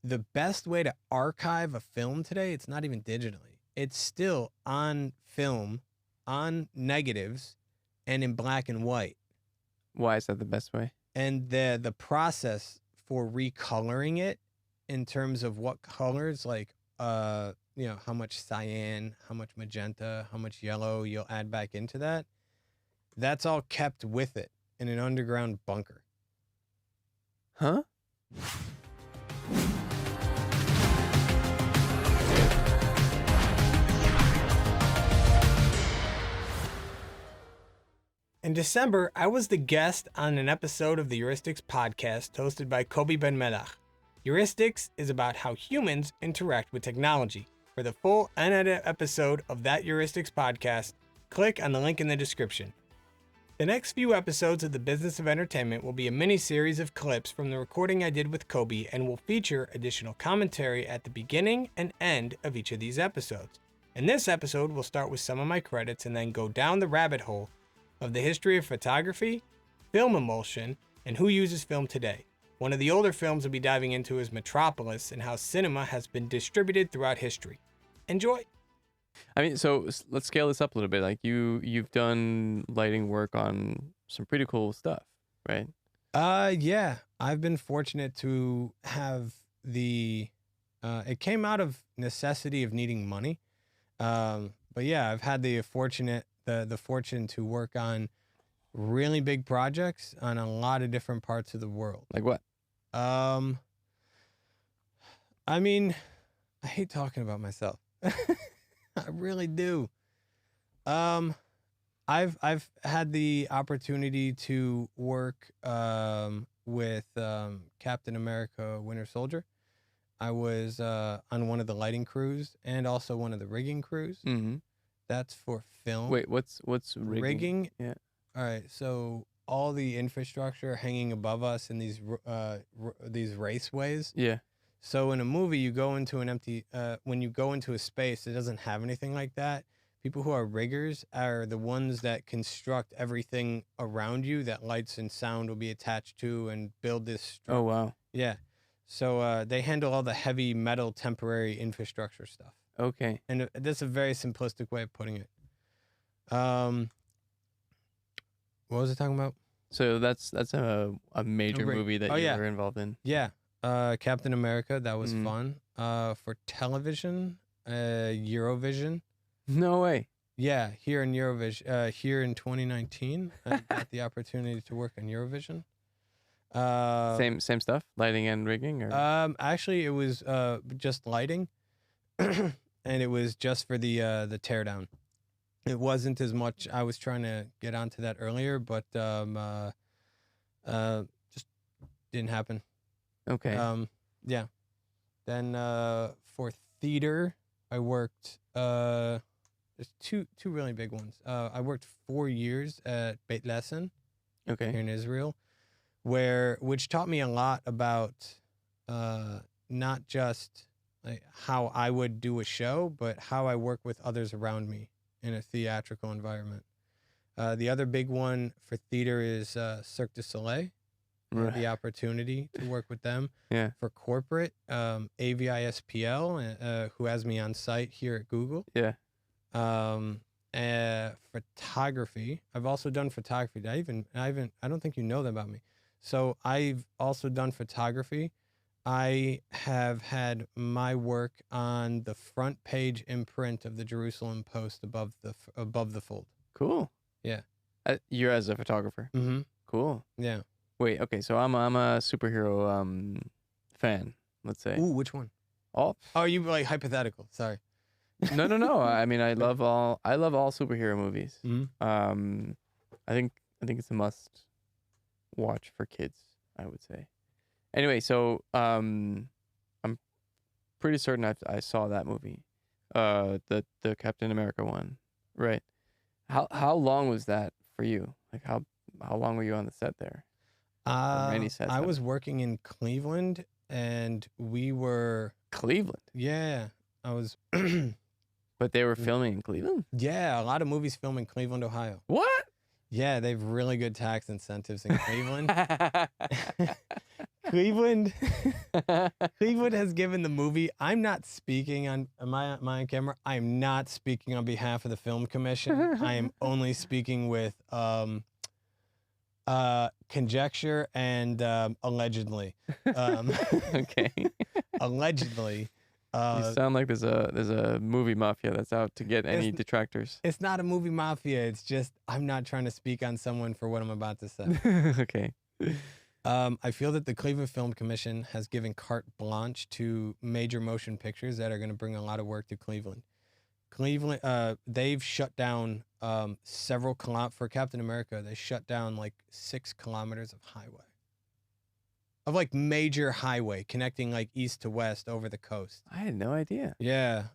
the best way to archive a film today, it's not even digitally. It's still on film, on negatives, and in black and white. Why is that the best way? And the process for recoloring it in terms of what colors, like how much cyan, how much magenta, how much yellow you'll add back into that, that's all kept with it in an underground bunker. Huh? In December, I was the guest on an episode of the Youristics podcast hosted by Koby BenMelach. Youristics is about how humans interact with technology. For the full unedited episode of that Youristics podcast, click on the link in the description. The next few episodes of The Business of Entertainment will be a mini-series of clips from the recording I did with Koby and will feature additional commentary at the beginning and end of each of these episodes. In this episode, we'll start with some of my credits and then go down the rabbit hole of the history of photography, film emulsion, and who uses film today. One of the older films we'll be diving into is Metropolis and how cinema has been distributed throughout history. Enjoy! I mean, so let's scale this up a little bit. Like you've done lighting work on some pretty cool stuff, right? Yeah. I've been fortunate to have it came out of necessity of needing money. But yeah, I've had the fortune to work on really big projects on a lot of different parts of the world. Like what? I mean, I hate talking about myself. I really do. I've had the opportunity to work with Captain America Winter Soldier. I was on one of the lighting crews and also one of the rigging crews. Mm-hmm. That's for film. Wait, what's rigging? Rigging? Yeah. All right. So all the infrastructure hanging above us in these raceways. Yeah. So in a movie, you go into an empty. When you go into a space that doesn't have anything like that, people who are riggers are the ones that construct everything around you that lights and sound will be attached to and build this. Oh wow. Yeah. So they handle all the heavy metal temporary infrastructure stuff. Okay. And that's a very simplistic way of putting it. What was I talking about? So that's a major movie that you yeah. were involved in. Yeah. Captain America, that was fun. For television, Eurovision. No way. Yeah, here in Eurovision, here in 2019, I got the opportunity to work on Eurovision. Same stuff, lighting and rigging, or actually, it was just lighting, and it was just for the teardown. It wasn't as much. I was trying to get onto that earlier, but just didn't happen. Okay. Yeah. Then for theater, I worked. There's two really big ones. I worked 4 years at Beit Lesson, okay, here in Israel, which taught me a lot about not just like how I would do a show, but how I work with others around me in a theatrical environment. The other big one for theater is Cirque du Soleil. Right. The opportunity to work with them. Yeah. For corporate, AVISPL, who has me on site here at Google. Yeah. Photography. I've also done photography. I don't think you know that about me. So I've also done photography. I have had my work on the front page imprint of the Jerusalem Post above the fold. Cool. Yeah. You're as a photographer. Mm-hmm. Cool. Yeah. Wait. Okay. So I'm a superhero fan. Let's say. Ooh, which one? All. Oh, you like hypothetical? Sorry. No. I mean, I love all superhero movies. Mm-hmm. I think it's a must watch for kids, I would say. Anyway, so I'm pretty certain I saw that movie, the Captain America one, right? How long was that for you? Like how long were you on the set there? Many sets. I was working in Cleveland, and we were Cleveland. Yeah, I was. But they were filming in Cleveland? Yeah, a lot of movies film in Cleveland, Ohio. What? Yeah, they have really good tax incentives in Cleveland. Cleveland has given the movie. I'm not speaking on am I on camera? I am not speaking on behalf of the film commission. I am only speaking with conjecture and allegedly. Okay. Allegedly. You sound like there's a movie mafia that's out to get any detractors. It's not a movie mafia. It's just I'm not trying to speak on someone for what I'm about to say. Okay. I feel that the Cleveland Film Commission has given carte blanche to major motion pictures that are going to bring a lot of work to Cleveland. They've shut down several for Captain America. They shut down like 6 kilometers of highway. Of like major highway connecting like east to west over the coast. I had no idea. Yeah.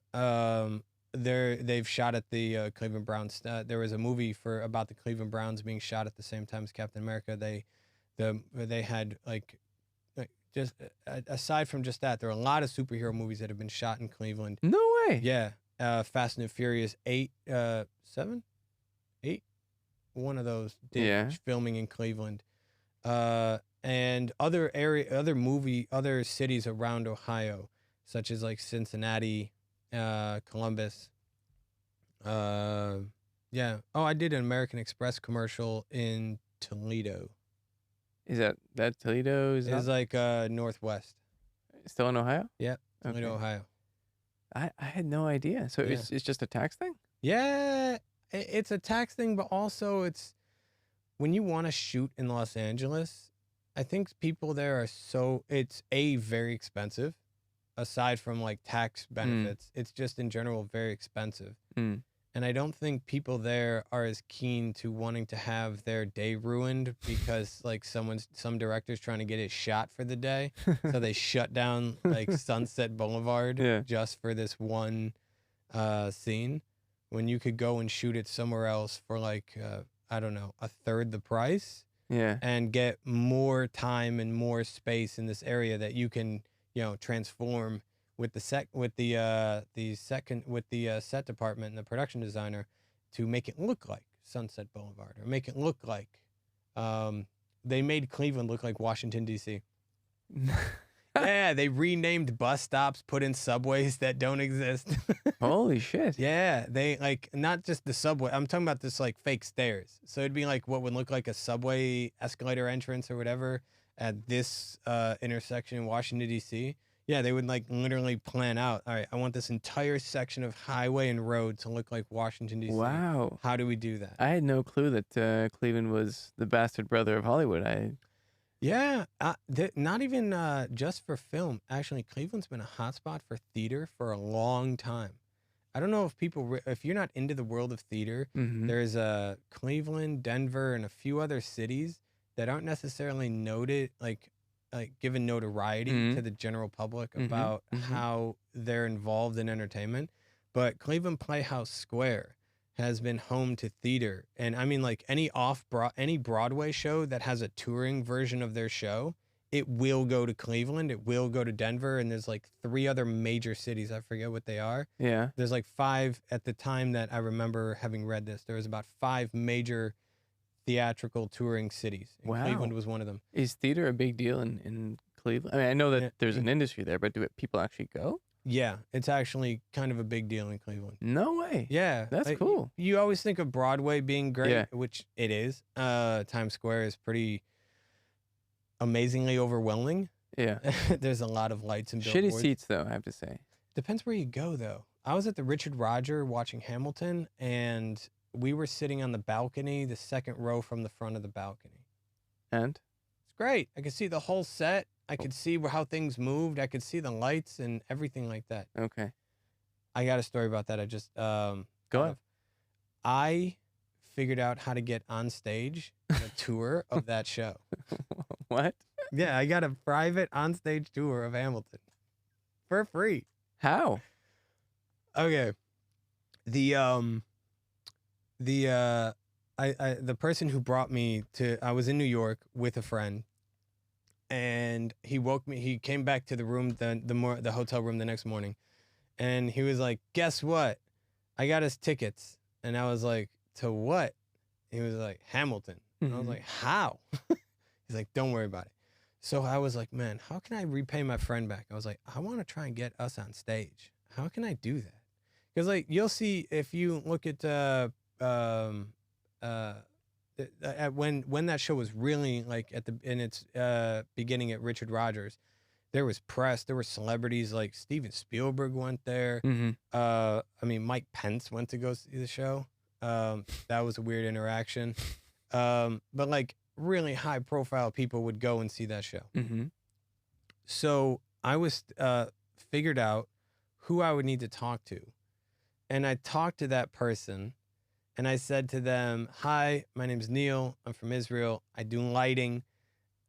They've shot at the Cleveland Browns. There was a movie about the Cleveland Browns being shot at the same time as Captain America. They had like just aside from just that, there are a lot of superhero movies that have been shot in Cleveland. No way. Yeah. Fast and Furious 8, 7, 8. One of those did filming in Cleveland. And other cities around Ohio, such as like Cincinnati, Columbus. Yeah. Oh, I did an American Express commercial in Toledo. Is that Toledo? It's like northwest. Still in Ohio? Yep. Toledo, Okay. Ohio. I had no idea. So Yeah. it's just a tax thing? Yeah, it's a tax thing, but also it's when you want to shoot in Los Angeles, I think people there are it's very expensive. Aside from like tax benefits, it's just in general very expensive. Mm. And I don't think people there are as keen to wanting to have their day ruined because like some director's trying to get it shot for the day. So they shut down like Sunset Boulevard just for this one scene when you could go and shoot it somewhere else for like, I don't know, a third the price. Yeah. And get more time and more space in this area that you can, transform with the set department and the production designer to make it look like Sunset Boulevard or make it look like they made Cleveland look like Washington D.C. Yeah, they renamed bus stops, put in subways that don't exist. Holy shit. Yeah, they like not just the subway. I'm talking about this like fake stairs. So it'd be like what would look like a subway escalator entrance or whatever at this intersection in Washington, D.C. Yeah, they would like literally plan out, all right, I want this entire section of highway and road to look like Washington, D.C. Wow. How do we do that? I had no clue that Cleveland was the bastard brother of Hollywood. Yeah, not even just for film. Actually, Cleveland's been a hotspot for theater for a long time. I don't know if you're not into the world of theater, there's Cleveland, Denver, and a few other cities that aren't necessarily noted, like given notoriety to the general public about how they're involved in entertainment. But Cleveland Playhouse Square has been home to theater. And I mean, like any Broadway show that has a touring version of their show, it will go to Cleveland, it will go to Denver, and there's like 3 other major cities. I forget what they are. Yeah. There's like 5 at the time that I remember having read this. There was about 5 major theatrical touring cities. And Wow. Cleveland was one of them. Is theater a big deal in Cleveland? I mean, I know that there's an industry there, but do people actually go? Yeah, it's actually kind of a big deal in Cleveland. No way. Yeah. That's cool. You always think of Broadway being great, which it is. Times Square is pretty amazingly overwhelming. Yeah. There's a lot of lights and billboards. Shitty seats, though, I have to say. Depends where you go, though. I was at the Richard Rodger watching Hamilton, and we were sitting on the balcony, the second row from the front of the balcony. And? It's great. I could see the whole set. I could see how things moved. I could see the lights and everything like that. Okay. I got a story about that. I just Go ahead. I figured out how to get on stage on a tour of that show. What? Yeah, I got a private onstage tour of Hamilton for free. How? Okay. The person who brought me I was in New York with a friend, and he came back to the room, the hotel room the next morning, and he was like, guess what? I got us tickets. And I was like, to what? He was like, Hamilton. And I was like, how? He's like, don't worry about it. So I was like, man, how can I repay my friend back? I was like, I want to try and get us on stage. How can I do that? Because like you'll see if you look at when that show was really like in its beginning at Richard Rodgers, there was press, there were celebrities like Steven Spielberg went there. Mm-hmm. I mean, Mike Pence went to go see the show. That was a weird interaction. But like really high profile people would go and see that show. Mm-hmm. So I was figured out who I would need to talk to. And I talked to that person and I said to them, hi, my name's Neil. I'm from Israel. I do lighting.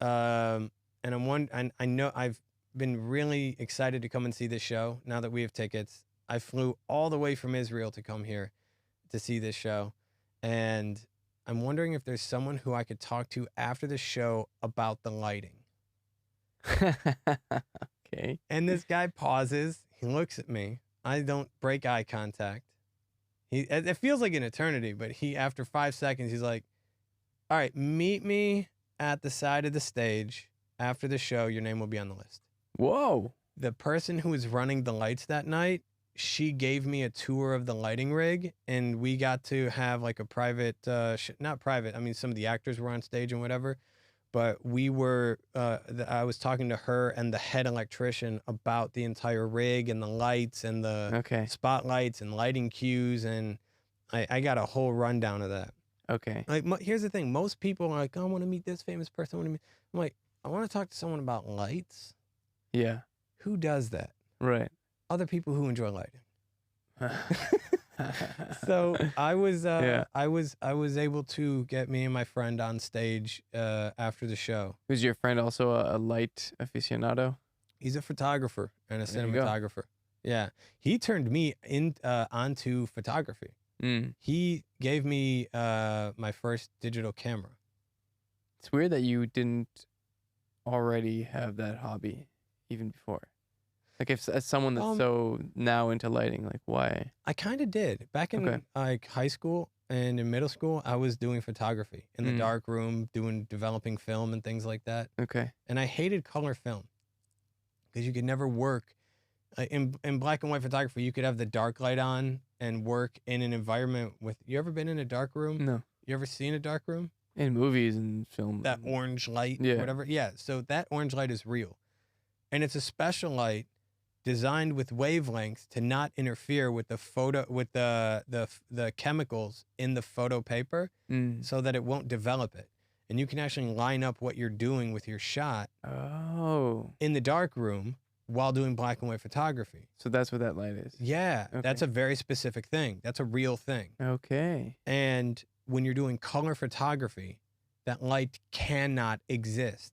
And I know I've been really excited to come and see this show now that we have tickets. I flew all the way from Israel to come here to see this show. And I'm wondering if there's someone who I could talk to after the show about the lighting. Okay. And this guy pauses. He looks at me. I don't break eye contact. It feels like an eternity, but after 5 seconds, he's like, all right, meet me at the side of the stage after the show. Your name will be on the list. Whoa. The person who was running the lights that night, she gave me a tour of the lighting rig, and we got to have like a private, not private, I mean, some of the actors were on stage and whatever, but we were, I was talking to her and the head electrician about the entire rig and the lights and the spotlights and lighting cues, and I got a whole rundown of that. Okay. Like, here's the thing. Most people are like, oh, I want to meet this famous person. I'm like, I want to talk to someone about lights. Yeah. Who does that? Right. Other people who enjoy lighting. So I was able to get me and my friend on stage after the show. Was your friend also a light aficionado? He's a photographer and a There you go. cinematographer. Yeah, he turned me onto photography. Mm. He gave me my first digital camera. It's weird that you didn't already have that hobby even before. Like if as someone that's so now into lighting, like why? I kind of did. Back in like high school and in middle school, I was doing photography in the dark room, developing film and things like that. Okay. And I hated color film because you could never work in black and white photography. You could have the dark light on and work in an environment with. You ever been in a dark room? No. You ever seen a dark room? In movies and film. That orange light, Yeah. whatever. Yeah. So that orange light is real, and it's a special light designed with wavelengths to not interfere with the photo, with the chemicals in the photo paper, so that it won't develop it. And you can actually line up what you're doing with your shot in the dark room while doing black and white photography. So that's what that light is. Yeah, that's a very specific thing. That's a real thing. Okay. And when you're doing color photography, that light cannot exist.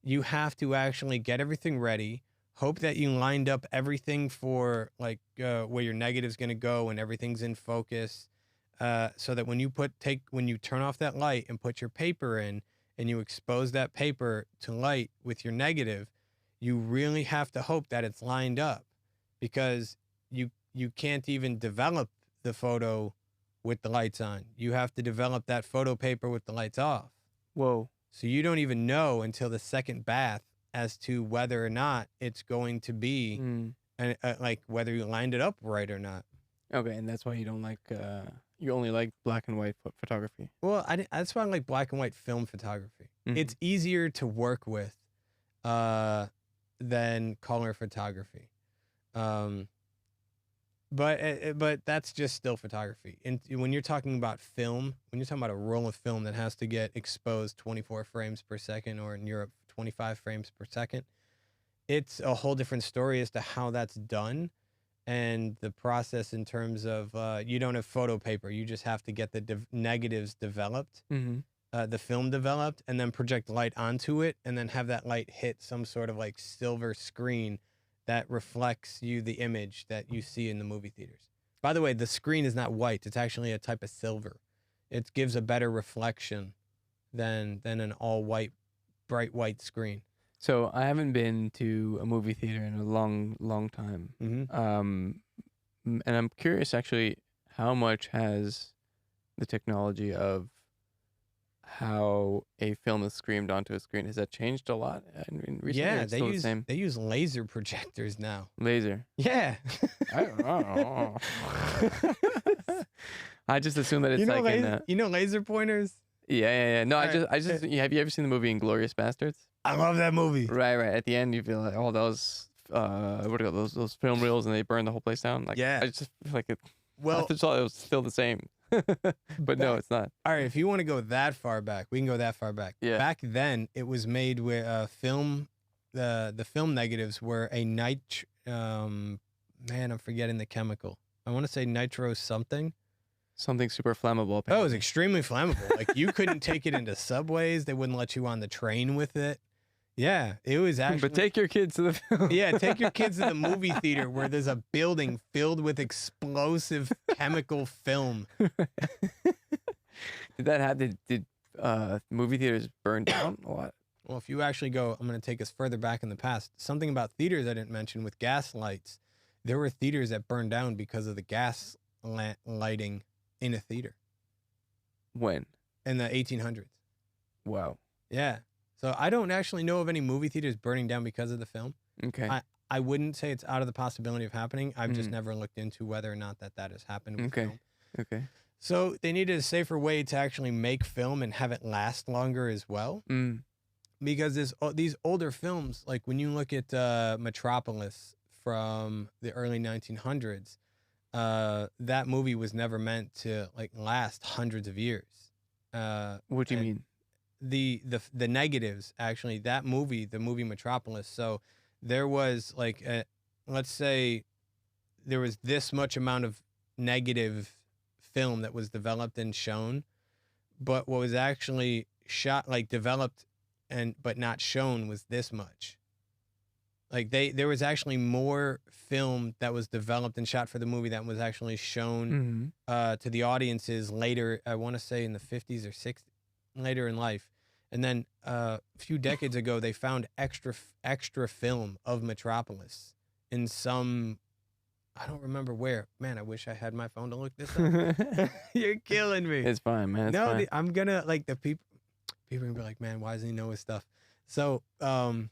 You have to actually get everything ready, hope that you lined up everything for like where your negative's going to go and everything's in focus, so that when you turn off that light and put your paper in and you expose that paper to light with your negative, you really have to hope that it's lined up, because you can't even develop the photo with the lights on. You have to develop that photo paper with the lights off. Whoa. So you don't even know until the second bath as to whether or not it's going to be like whether you lined it up right or not. Okay, and that's why you don't like you only like black and white photography. Well, that's why I like black and white film photography. It's easier to work with than color photography. But that's just still photography. And when you're talking about film, when you're talking about a roll of film that has to get exposed 24 frames per second, or in Europe 25 frames per second, it's a whole different story as to how that's done, and the process in terms of you don't have photo paper. You just have to get the negatives developed, the film developed, and then project light onto it, and then have that light hit some sort of like silver screen that reflects you the image that you see in the movie theaters. By the way, the screen is not white. It's actually a type of silver. It gives a better reflection than an all white, bright white screen. So I haven't been to a movie theater in a long time. And I'm curious actually, how much has the technology of how a film is screamed onto a screen. Has that changed a lot in recent Yeah, years? Still the same? they use laser projectors now. Laser. Yeah. I don't know. I just assume that it's like you know laser pointers? yeah. No, Right. I just have you ever seen the movie Inglourious Bastards? I love that movie. Right. At the end, you feel like, oh, those what are those film reels, and they burn the whole place down. Like, Yeah. I just feel like it. Well, I thought it was still the same, but no, it's not. all right, if you want to go that far back, we can go that far back. Yeah. Back then, it was made with film. The film negatives were a man, I'm forgetting the chemical. I want to say nitro something. Something super flammable. Oh, it Apparently. was extremely flammable. Like you couldn't take it into subways. They wouldn't let you on the train with it. Yeah, it was actually. But take your kids to the film. Yeah, take your kids to the movie theater where there's a building filled with explosive chemical film. Did that happen? Did movie theaters burn down a lot? Well, if you actually go, I'm going to take us further back in the past. Something about theaters I didn't mention with gas lights. There were theaters that burned down because of the gas lighting in a theater When? in the 1800s. Wow. Yeah. So I don't actually know of any movie theaters burning down because of the film. Okay. I wouldn't say it's out of the possibility of happening. I've just never looked into whether or not that has happened with film. Okay. So they needed a safer way to actually make film and have it last longer as well. Because these older films, like when you look at Metropolis from the early 1900s, that movie was never meant to like last hundreds of years. What do you mean? The negatives, actually, the movie Metropolis. So there was like let's say there was this much amount of negative film that was developed and shown, but what was actually shot, like developed but not shown, was this much. Like there was actually more film that was developed and shot for the movie that was actually shown to the audiences later. I want to say in the 50s or 60s, later in life. And then a few decades ago, they found extra film of Metropolis in some, I don't remember where. Man, I wish I had my phone to look this up. You're killing me. It's fine, man. It's fine. I'm gonna, like, the people are gonna be like, man, why does he know his stuff? So I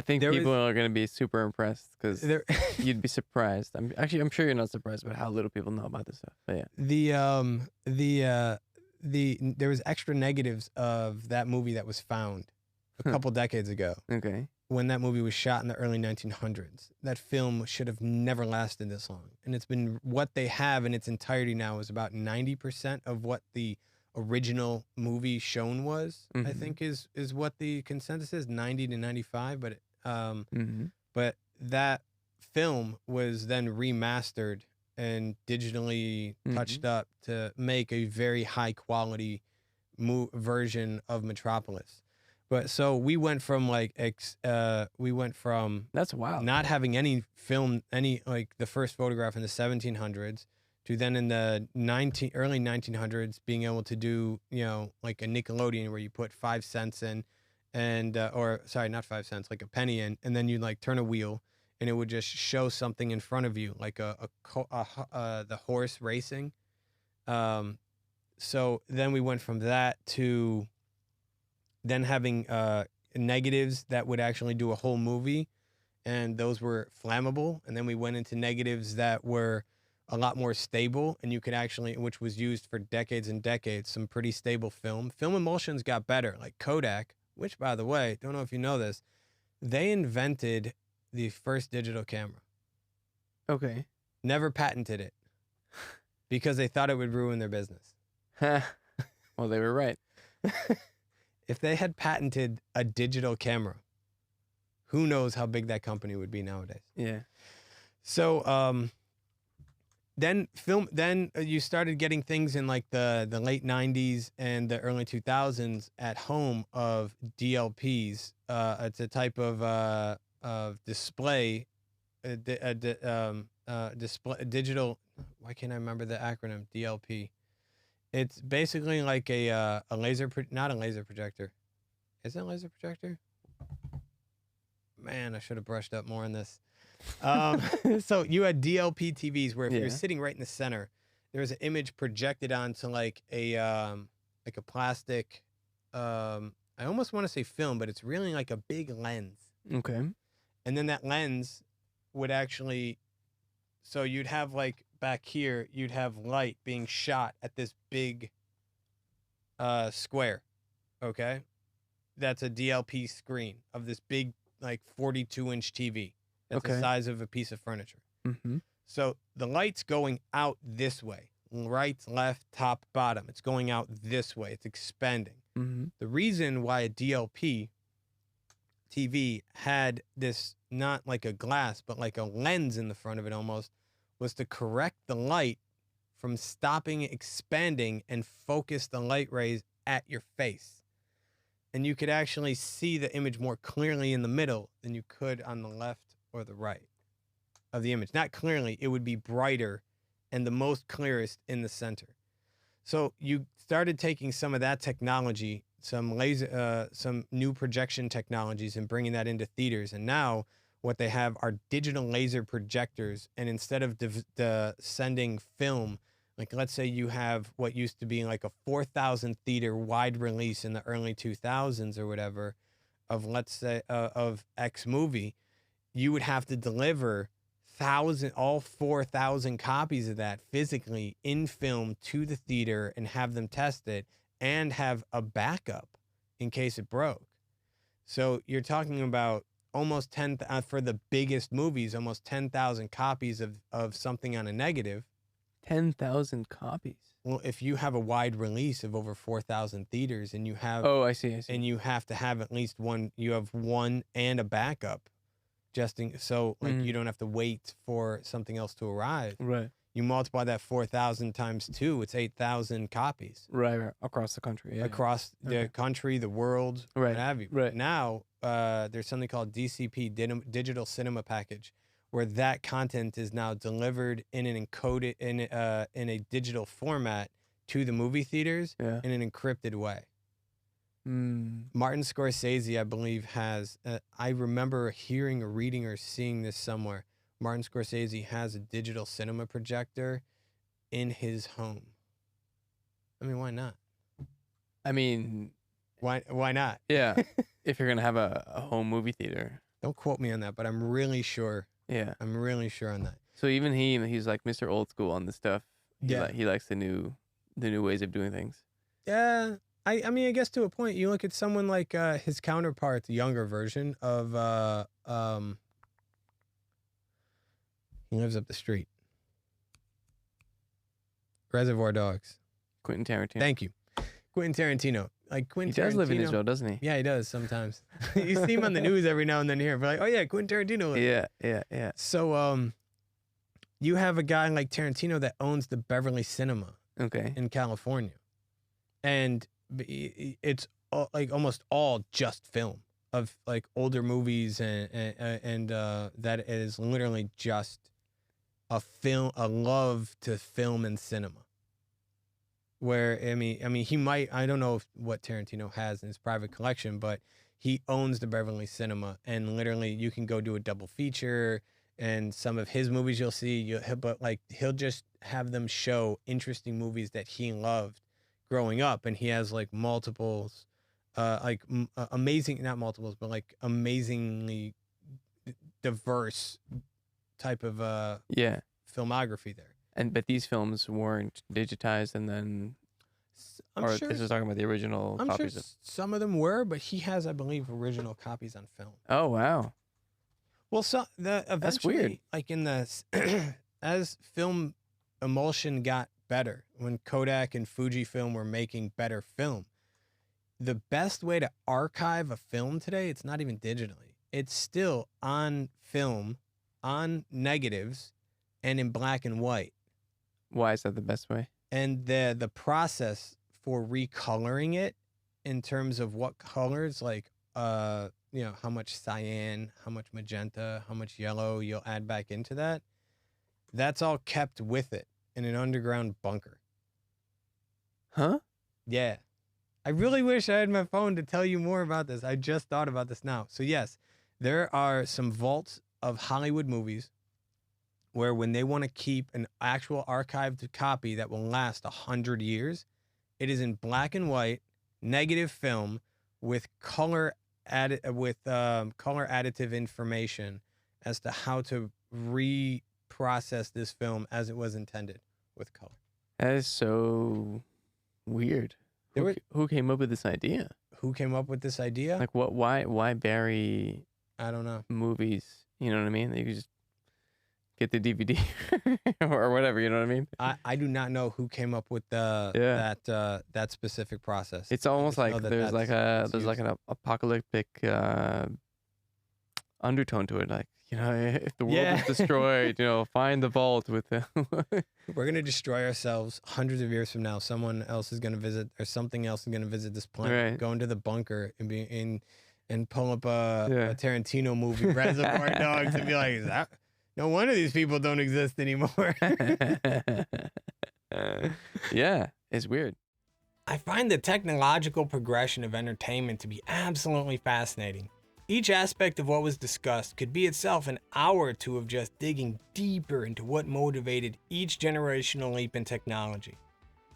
think people are gonna be super impressed because you'd be surprised. I'm sure you're not surprised about how little people know about this stuff. But yeah. There was extra negatives of that movie that was found a couple decades ago. Okay. When that movie was shot in the early 1900s. That film should have never lasted this long. And it's been, what they have in its entirety now is about 90% of what the original movie shown was, I think is what the consensus is, 90 to 95. But that film was then remastered and digitally touched up to make a very high quality version of Metropolis. But so we went from That's wild. Not having any film, like the first photograph in the 1700s, to then in the early 1900s being able to do, like a Nickelodeon where you put 5 cents in or sorry, not 5 cents, like a penny in, and then you like turn a wheel and it would just show something in front of you, like the horse racing. So then we went from that to then having negatives that would actually do a whole movie, and those were flammable. And then we went into negatives that were a lot more stable, and you could actually, which was used for decades and decades, some pretty stable film. Film emulsions got better, like Kodak, which, by the way, don't know if you know this, they invented the first digital camera. Okay. Never patented it because they thought it would ruin their business. Well, they were right. If they had patented a digital camera, who knows how big that company would be nowadays. Yeah. So then you started getting things in like the late 90s and the early 2000s at home of DLPs. It's a type of display, display digital. Why can't I remember the acronym? DLP. It's basically like a laser, not a laser projector. Is it a laser projector? Man, I should have brushed up more on this. So you had DLP TVs where if you're sitting right in the center, there was an image projected onto like a plastic I almost want to say film, but it's really like a big lens. Okay. And then that lens would actually, so you'd have like back here, you'd have light being shot at this big square. Okay. That's a DLP screen of this big, like 42-inch TV. That's the Okay. size of a piece of furniture. Mm-hmm. So the light's going out this way, right, left, top, bottom. It's going out this way. It's expanding. Mm-hmm. The reason why a DLP TV had this, not like a glass, but like a lens in the front of it almost, was to correct the light from stopping expanding and focus the light rays at your face. And you could actually see the image more clearly in the middle than you could on the left or the right of the image. Not clearly, it would be brighter and the most clearest in the center. So you started taking some of that technology, some new projection technologies, and bringing that into theaters. And now what they have are digital laser projectors. And instead of sending film, like let's say you have what used to be like a 4,000 theater wide release in the early 2000s or whatever of, let's say, of X movie, you would have to deliver all 4,000 copies of that physically in film to the theater and have them test it and have a backup in case it broke. So you're talking about almost 10 for the biggest movies, almost 10,000 copies of something on a negative. 10,000 copies. Well, if you have a wide release of over 4,000 theaters and you have, Oh, I see. and you have to have at least one, you have one and a backup, so like you don't have to wait for something else to arrive. Right. You multiply that 4,000 times 2, it's 8,000 copies. Right. Across the country. Yeah. Across the country, the world, Right. what have you. Right. Now, there's something called DCP, Digital Cinema Package, where that content is now delivered in an encoded in a digital format to the movie theaters in an encrypted way. Martin Scorsese, I believe, has. I remember hearing or reading or seeing this somewhere. Martin Scorsese has a digital cinema projector in his home. I mean, why not? I mean, why not? Yeah. If you're gonna have a home movie theater. Don't quote me on that, but I'm really sure. Yeah. I'm really sure on that. So even he's like Mr. Old School on this stuff. He likes the new ways of doing things. Yeah. I mean, I guess to a point, you look at someone like his counterpart, the younger version of he lives up the street. Reservoir Dogs. Quentin Tarantino. Thank you. Quentin Tarantino. Like Quentin Tarantino. He does live in Israel, doesn't he? Yeah, he does sometimes. You see him on the news every now and then here. But like, oh yeah, Quentin Tarantino. Yeah. So you have a guy like Tarantino that owns the Beverly Cinema. Okay. In California. And it's like almost all just film of like older movies and that is literally just a love to film and cinema. Where I mean he might, I don't know what Tarantino has in his private collection, but he owns the Beverly Cinema, and literally you can go do a double feature, and some of his movies you'll see, but like he'll just have them show interesting movies that he loved growing up, and he has like multiples, amazing, not multiples, but like amazingly diverse type of filmography there. But these films weren't digitized, and then this is talking about the original copies. Sure some of them were, but he has, I believe, original copies on film. Oh wow! Well, that's weird. Like in the as film emulsion got better, when Kodak and Fujifilm were making better film, the best way to archive a film today, it's not even digitally. It's still on film, on negatives, and in black and white. Why is that the best way? And the process for recoloring it in terms of what colors, like how much cyan, how much magenta, how much yellow you'll add back into that, that's all kept with it in an underground bunker. Huh? Yeah. I really wish I had my phone to tell you more about this. I just thought about this now. So yes, there are some vaults of Hollywood movies where when they want to keep an actual archived copy that will last 100 years, it is in black and white negative film with color additive information as to how to reprocess this film as it was intended with color. That is so weird. Who came up with this idea? Who came up with this idea? Like, what? Why bury? I don't know. Movies, you know what I mean? You could just get the DVD or whatever, you know what I mean? I do not know who came up with that specific process. It's almost like there's like an apocalyptic undertone to it. Like, you know, if the world is destroyed, you know, find the vault with the. We're gonna destroy ourselves hundreds of years from now. Someone else is gonna visit, or something else is gonna visit this planet. Right. Go into the bunker and be in. And pull up a Tarantino movie, Reservoir Dogs, and be like, no wonder these people don't exist anymore. Yeah, it's weird. I find the technological progression of entertainment to be absolutely fascinating. Each aspect of what was discussed could be itself an hour or two of just digging deeper into what motivated each generational leap in technology.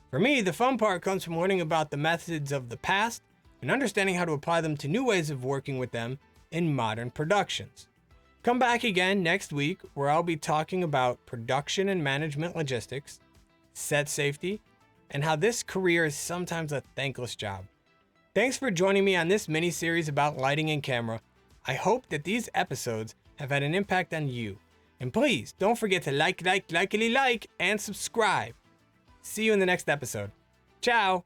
For me, the fun part comes from learning about the methods of the past and understanding how to apply them to new ways of working with them in modern productions. Come back again next week, where I'll be talking about production and management logistics, set safety, and how this career is sometimes a thankless job. Thanks for joining me on this mini-series about lighting and camera. I hope that these episodes have had an impact on you. And please don't forget to like, and subscribe. See you in the next episode. Ciao!